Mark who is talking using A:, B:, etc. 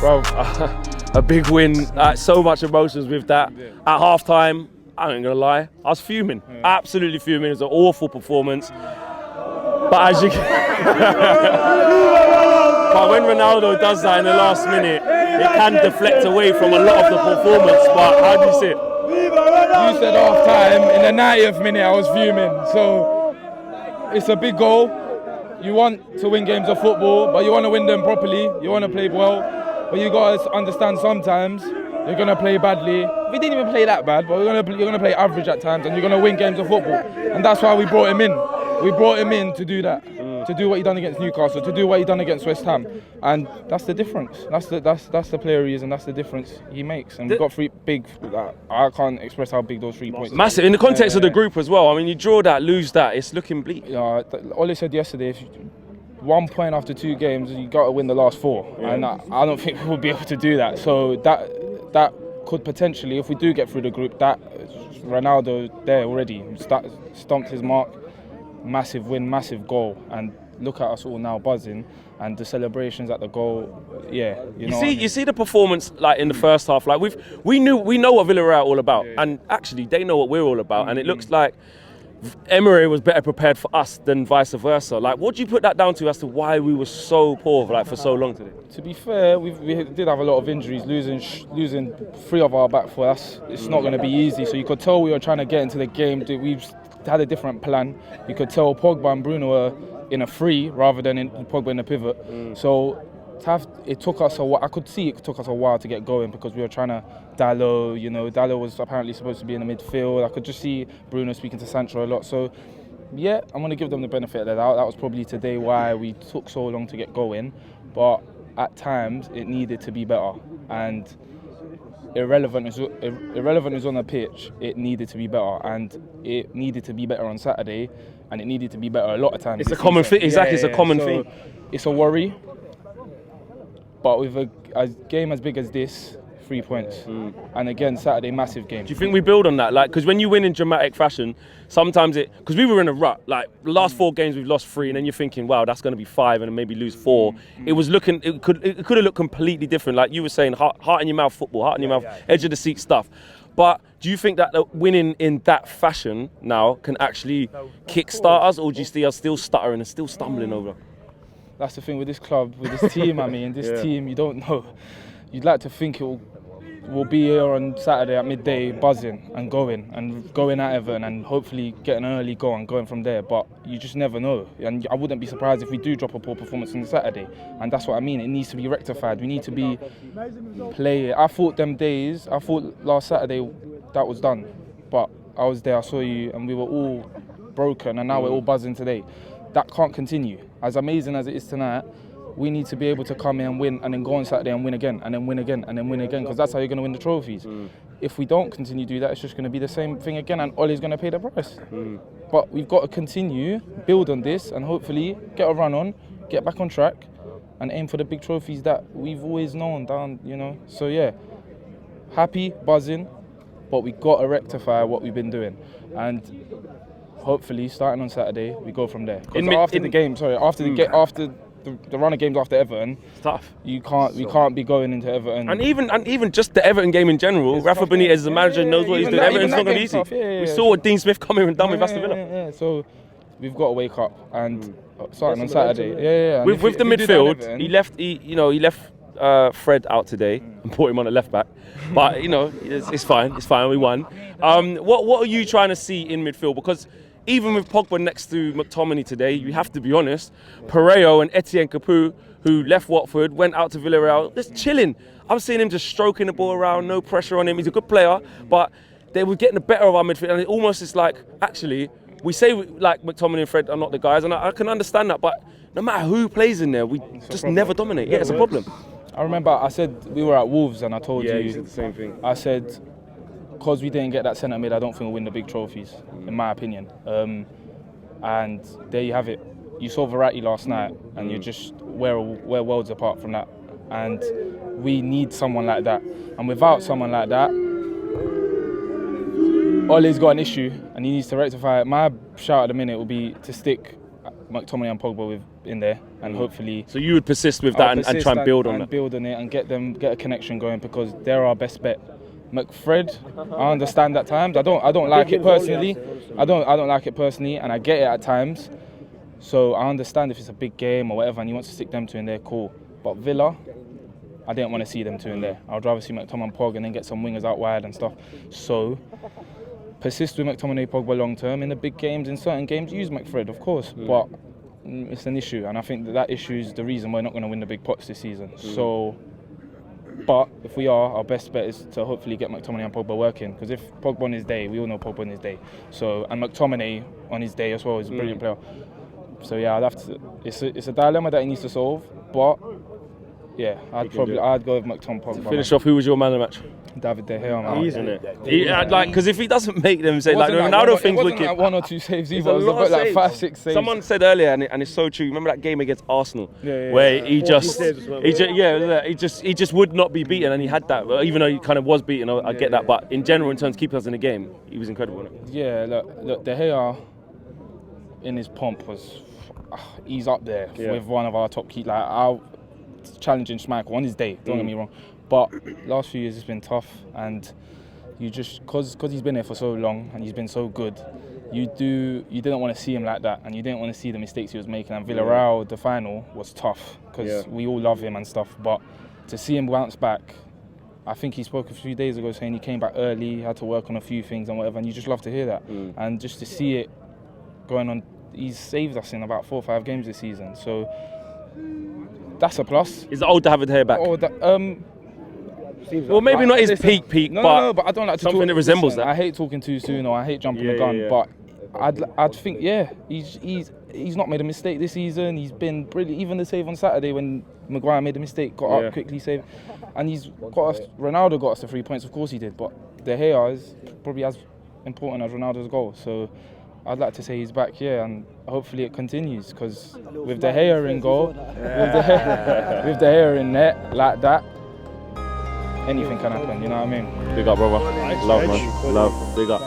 A: Bro, a big win, so much emotions with that. At half time, I ain't gonna lie, I was fuming, absolutely fuming. It was an awful performance. But as you but when Ronaldo does that in the last minute, it can deflect away from a lot of the performance. But how do you see it?
B: You said half time, in the 90th minute I was fuming. So it's a big goal. You want to win games of football, but you want to win them properly. You want to play well, but you got to understand sometimes you're going to play badly. We didn't even play that bad, but you're going to play average at times, and you're going to win games of football. And that's why we brought him in. We brought him in to do that, to do what he done against Newcastle, to do what he done against West Ham, and that's the difference. That's the player he is, and that's the difference he makes. And we've got three big. I can't express how big those 3 points.
A: Massive in the context of the group as well. I mean, you draw that, lose that, it's looking bleak.
B: Ole said yesterday, if 1 point after 2 games, you got to win the last 4, and I don't think we'll be able to do that. So that could potentially, if we do get through the group, that Ronaldo there already stomped his mark. Massive win, massive goal, and look at us all now buzzing, and the celebrations at the goal. Yeah, you
A: see the performance like in the first half. Like we know what Villarreal are all about, and actually they know what we're all about, and it looks like Emery was better prepared for us than vice versa. Like, what do you put that down to as to why we were so poor for so long today?
B: To be fair, we did have a lot of injuries. Losing 3 of our back for us, it's not going to be easy. So you could tell we were trying to get into the game. We've had a different plan. You could tell Pogba and Bruno were in a free rather than Pogba in a pivot. So it took us a while. I could see it took us a while to get going because we were trying to Dallo. Dallo was apparently supposed to be in the midfield. I could just see Bruno speaking to Sancho a lot. So yeah, I'm going to give them the benefit of the doubt. That was probably today why we took so long to get going. But at times it needed to be better, and irrelevant is on the pitch, it needed to be better, and it needed to be better on Saturday, and it needed to be better a lot of times.
A: It's a common thing, exactly. It's a common thing.
B: It's a worry, but with a game as big as this, 3 points, and again Saturday, massive game.
A: Do you think we build on that? Like, because when you win in dramatic fashion, sometimes because we were in a rut. Like the last 4 games, we've lost 3, and then you're thinking, wow, that's going to be 5, and then maybe lose 4. It could have looked completely different. Like you were saying, heart in your mouth football, heart in your mouth, edge of the seat stuff. But do you think that winning in that fashion now can actually kickstart us, or do you see us still stuttering and still stumbling over?
B: That's the thing with this club, with this team. I mean, this team, you don't know. You'd like to think we'll be here on Saturday at midday buzzing and going at Everton and hopefully getting an early goal and going from there, but you just never know. And I wouldn't be surprised if we do drop a poor performance on Saturday, and that's what I mean. It needs to be rectified. We need to be play. I thought last Saturday that was done, but I was there, I saw you, and we were all broken, and now we're all buzzing today. That can't continue. As amazing as it is tonight, we need to be able to come in and win, and then go on Saturday and win again, and then win again, and then win again, because that's how you're going to win the trophies. If we don't continue to do that, it's just going to be the same thing again, and Ole's going to pay the price. But we've got to continue, build on this, and hopefully get a run on, get back on track, and aim for the big trophies that we've always known down, So yeah, happy, buzzing, but we've got to rectify what we've been doing. And hopefully, starting on Saturday, we go from there. Because after the run of games after Everton,
A: it's tough.
B: We can't be going into Everton.
A: And even just the Everton game in general, Rafa Benitez as a manager knows what he's doing. Everton's not going to be easy. We saw what Dean Smith come here and done with Aston Villa.
B: Yeah. So we've got to wake up and starting on Saturday.
A: With the midfield, he left Fred out today and put him on the left back. But it's fine. It's fine. We won. What are you trying to see in midfield? Because even with Pogba next to McTominay today, you have to be honest, Pereiro and Etienne Capoue, who left Watford, went out to Villarreal, just chilling. I'm seeing him just stroking the ball around, no pressure on him. He's a good player, but they were getting the better of our midfield. And it almost is like, actually, we say like McTominay and Fred are not the guys, and I can understand that, but no matter who plays in there, we just never dominate. Yeah, it's a problem.
B: I remember I said we were at Wolves, and I told you.
A: Yeah, you said the same thing.
B: I said, because we didn't get that centre mid, I don't think we'll win the big trophies, in my opinion. And there you have it. You saw Verratti last night, and you're just we're worlds apart from that. And we need someone like that. And without someone like that, Ole's got an issue, and he needs to rectify it. My shout at the minute will be to stick McTominay and Pogba with in there, and hopefully.
A: So you would persist with that and try and build on that.
B: Build on it and get a connection going, because they're our best bet. McFred, I understand at times. I don't like it personally. I don't like it personally, and I get it at times. So I understand if it's a big game or whatever, and he wants to stick them two in there, cool. But Villa, I didn't want to see them two in there. I'd rather see McTominay, Pog, and then get some wingers out wide and stuff. So persist with McTominay, Pogba long term. In the big games, in certain games, use McFred, of course. But it's an issue, and I think that issue is the reason we're not going to win the big pots this season. So, but if we are, our best bet is to hopefully get McTominay and Pogba working. Because if Pogba on his day, we all know Pogba on his day. So, and McTominay on his day as well is a brilliant player. So yeah, I'd have to. It's a dilemma that he needs to solve. But yeah, I'd go with McTominay, Pogba.
A: To finish off, who was your man of the match?
B: David De Gea, man.
A: Isn't it? Like, because if he doesn't make them, say like the Ronaldo thing's wicked.
B: It wasn't like 1 or 2 saves either. It was about like 5, 6 saves.
A: Someone said earlier, and it's so true. Remember that game against Arsenal, where he just would not be beaten, and he had that. Even though he kind of was beaten, I get that. But in general, in terms of keeping us in the game, he was incredible. Wasn't he?
B: Yeah, look, De Gea in his pomp he's up there with one of our top key. Like our challenging Schmeichel on his day. Don't get me wrong. But last few years it's been tough, and you just because he's been there for so long and he's been so good, you didn't want to see him like that, and you didn't want to see the mistakes he was making. And Villarreal, the final, was tough because we all love him and stuff. But to see him bounce back, I think he spoke a few days ago saying he came back early, had to work on a few things and whatever, and you just love to hear that. And just to see it going on, he's saved us in about 4 or 5 games this season. So that's a plus.
A: Is it old to have De Gea back? Well, maybe not his peak,
B: but I don't like to
A: something that resembles that.
B: I hate talking too soon, or I hate jumping the gun. But I'd think, he's not made a mistake this season. He's been brilliant. Even the save on Saturday when Maguire made a mistake, got up quickly, saved, and he's got us. Ronaldo got us the 3 points, of course he did. But De Gea is probably as important as Ronaldo's goal. So I'd like to say he's back here, and hopefully it continues. Because with De Gea in goal, with De Gea in net like that, anything can happen, you know what I mean?
A: Big up, brother. Love, man. Love. Big up.